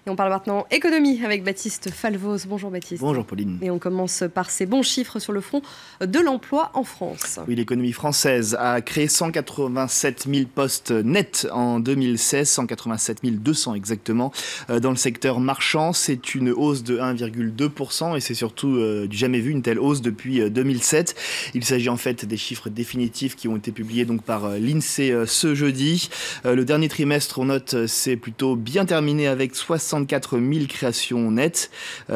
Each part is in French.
Et on parle maintenant économie avec Baptiste Falvoz. Bonjour Baptiste. Bonjour Pauline. Et on commence par ces bons chiffres sur le front de l'emploi en France. Oui, l'économie française a créé 187 000 postes nets en 2016, 187 200 exactement, dans le secteur marchand. C'est une hausse de 1,2% et c'est surtout du jamais vu, une telle hausse depuis 2007. Il s'agit en fait des chiffres définitifs qui ont été publiés donc par l'INSEE ce jeudi. Le dernier trimestre, on note, c'est plutôt bien terminé avec 64 000 créations nettes.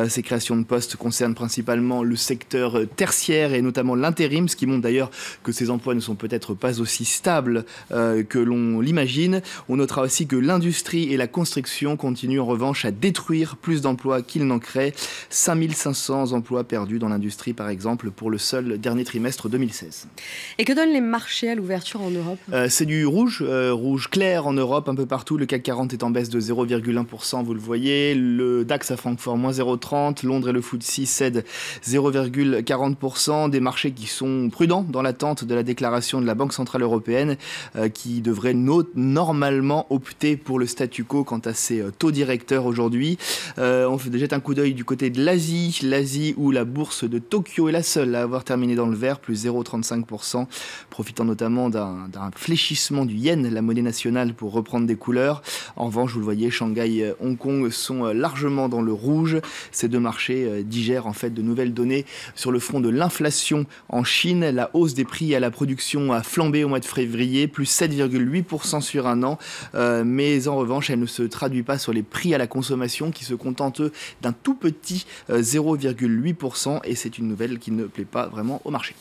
Ces créations de postes concernent principalement le secteur tertiaire et notamment l'intérim, ce qui montre d'ailleurs que ces emplois ne sont peut-être pas aussi stables que l'on l'imagine. On notera aussi que l'industrie et la construction continuent en revanche à détruire plus d'emplois qu'ils n'en créent. 5500 emplois perdus dans l'industrie par exemple pour le seul dernier trimestre 2016. Et que donnent les marchés à l'ouverture en Europe ? C'est du rouge, rouge clair en Europe un peu partout. Le CAC 40 est en baisse de 0,1%, vous le voyez. Le DAX à Francfort, moins 0,30. Londres et le FTSE cèdent 0,40%. Des marchés qui sont prudents dans l'attente de la déclaration de la Banque Centrale Européenne qui devrait normalement opter pour le statu quo quant à ses taux directeurs aujourd'hui. On jette un coup d'œil du côté de l'Asie. L'Asie où la bourse de Tokyo est la seule à avoir terminé dans le vert, plus 0,35%, profitant notamment d'un fléchissement du yen, la monnaie nationale, pour reprendre des couleurs. En revanche, vous le voyez, Shanghai et Hong Kong sont largement dans le rouge. Ces deux marchés digèrent en fait de nouvelles données sur le front de l'inflation en Chine. La hausse des prix à la production a flambé au mois de février, plus 7,8% sur un an. Mais en revanche, elle ne se traduit pas sur les prix à la consommation qui se contentent d'un tout petit 0,8%. Et c'est une nouvelle qui ne plaît pas vraiment au marché.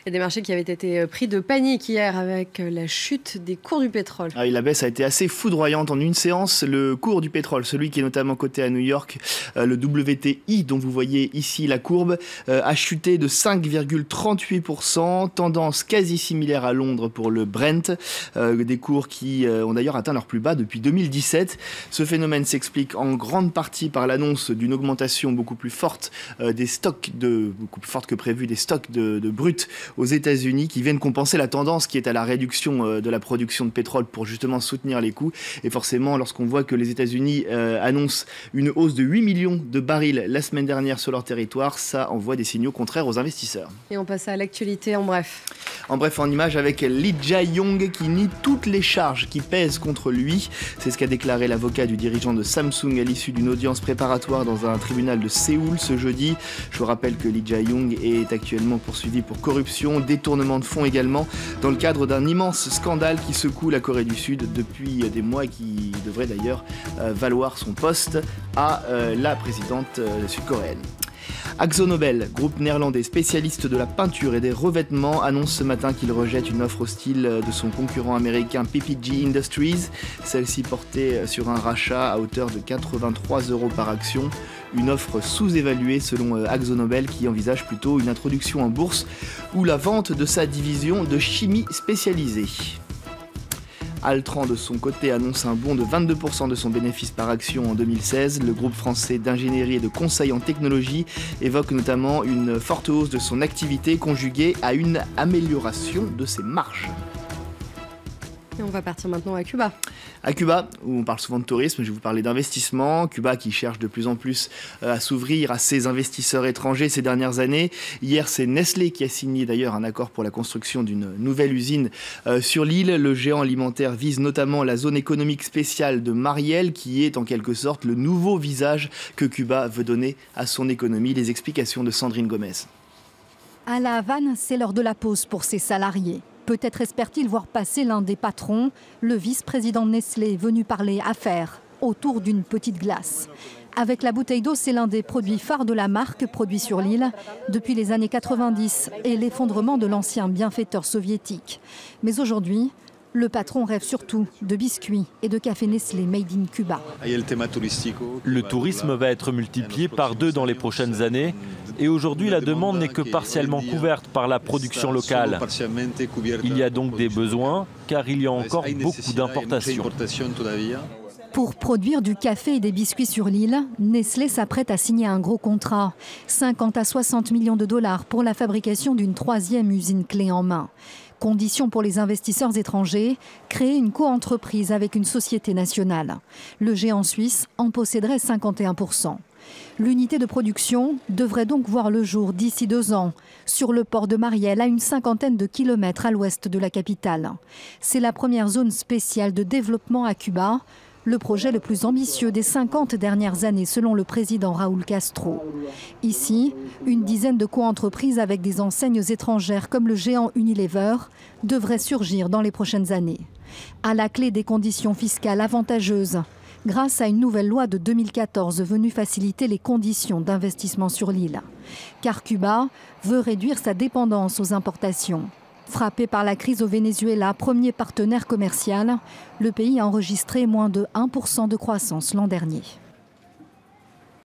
Et des marchés qui avaient été pris de panique hier avec la chute des cours du pétrole. Ah oui, la baisse a été assez foudroyante en une séance. Le cours du pétrole, celui qui est notamment coté à New York, le WTI, dont vous voyez ici la courbe, a chuté de 5,38%, tendance quasi similaire à Londres pour le Brent, des cours qui ont d'ailleurs atteint leur plus bas depuis 2017. Ce phénomène s'explique en grande partie par l'annonce d'une augmentation beaucoup plus forte des stocks, beaucoup plus forte que prévu, des stocks de brut aux États-Unis qui viennent compenser la tendance qui est à la réduction de la production de pétrole pour justement soutenir les coûts. Et forcément, lorsqu'on voit que les États-Unis annoncent une hausse de 8 millions de barils la semaine dernière sur leur territoire, ça envoie des signaux contraires aux investisseurs. Et on passe à l'actualité en bref. En bref, en image avec Lee Jae-yong qui nie toutes les charges qui pèsent contre lui. C'est ce qu'a déclaré l'avocat du dirigeant de Samsung à l'issue d'une audience préparatoire dans un tribunal de Séoul ce jeudi. Je vous rappelle que Lee Jae-yong est actuellement poursuivi pour corruption, détournement de fonds également, dans le cadre d'un immense scandale qui secoue la Corée du Sud depuis des mois et qui devrait d'ailleurs valoir son poste à la présidente sud-coréenne. AkzoNobel, groupe néerlandais spécialiste de la peinture et des revêtements, annonce ce matin qu'il rejette une offre hostile de son concurrent américain PPG Industries. Celle-ci portait sur un rachat à hauteur de 83 € par action. Une offre sous-évaluée selon AkzoNobel qui envisage plutôt une introduction en bourse ou la vente de sa division de chimie spécialisée. Altran, de son côté, annonce un bond de 22% de son bénéfice par action en 2016. Le groupe français d'ingénierie et de conseil en technologie évoque notamment une forte hausse de son activité conjuguée à une amélioration de ses marges. Et on va partir maintenant à Cuba. À Cuba, où on parle souvent de tourisme, je vais vous parler d'investissement. Cuba qui cherche de plus en plus à s'ouvrir à ses investisseurs étrangers ces dernières années. Hier, c'est Nestlé qui a signé d'ailleurs un accord pour la construction d'une nouvelle usine sur l'île. Le géant alimentaire vise notamment la zone économique spéciale de Mariel, qui est en quelque sorte le nouveau visage que Cuba veut donner à son économie. Les explications de Sandrine Gomez. À La Havane, c'est l'heure de la pause pour ses salariés. Peut-être espère-t-il voir passer l'un des patrons, le vice-président de Nestlé, venu parler affaires autour d'une petite glace. Avec la bouteille d'eau, c'est l'un des produits phares de la marque, produit sur l'île depuis les années 90 et l'effondrement de l'ancien bienfaiteur soviétique. Mais aujourd'hui, le patron rêve surtout de biscuits et de café Nestlé made in Cuba. Le tourisme va être multiplié par 2 dans les prochaines années. Et aujourd'hui, la demande n'est que partiellement couverte par la production locale. Il y a donc des besoins, car il y a encore beaucoup d'importations. Pour produire du café et des biscuits sur l'île, Nestlé s'apprête à signer un gros contrat. 50 à 60 millions de dollars pour la fabrication d'une 3e usine clé en main. Condition pour les investisseurs étrangers, créer une coentreprise avec une société nationale. Le géant suisse en posséderait 51%. L'unité de production devrait donc voir le jour d'ici 2 ans, sur le port de Mariel, à une 50aine de kilomètres à l'ouest de la capitale. C'est la première zone spéciale de développement à Cuba, le projet le plus ambitieux des 50 dernières années selon le président Raúl Castro. Ici, une dizaine de coentreprises avec des enseignes étrangères comme le géant Unilever devraient surgir dans les prochaines années. À la clé des conditions fiscales avantageuses, grâce à une nouvelle loi de 2014 venue faciliter les conditions d'investissement sur l'île. Car Cuba veut réduire sa dépendance aux importations. Frappé par la crise au Venezuela, premier partenaire commercial, le pays a enregistré moins de 1% de croissance l'an dernier.